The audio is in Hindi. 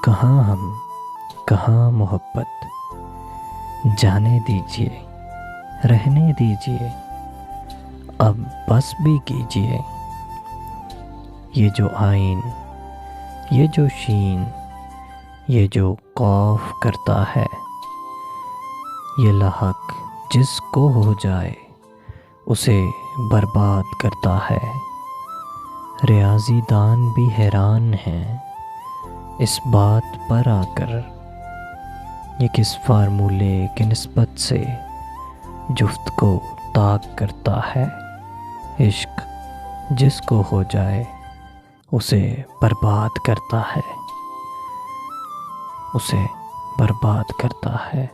कहाँ हम, कहाँ मोहब्बत, जाने दीजिए, रहने दीजिए, अब बस भी कीजिए। ये जो आइन, ये जो शीन, ये जो खौफ करता है, ये लहक जिसको हो जाए उसे बर्बाद करता है। रियाजी दान भी हैरान हैं इस बात पर आकर, ये किस फार्मूले की निस्बत से जुफ्त को ताक करता है। इश्क जिसको हो जाए उसे बर्बाद करता है, उसे बर्बाद करता है।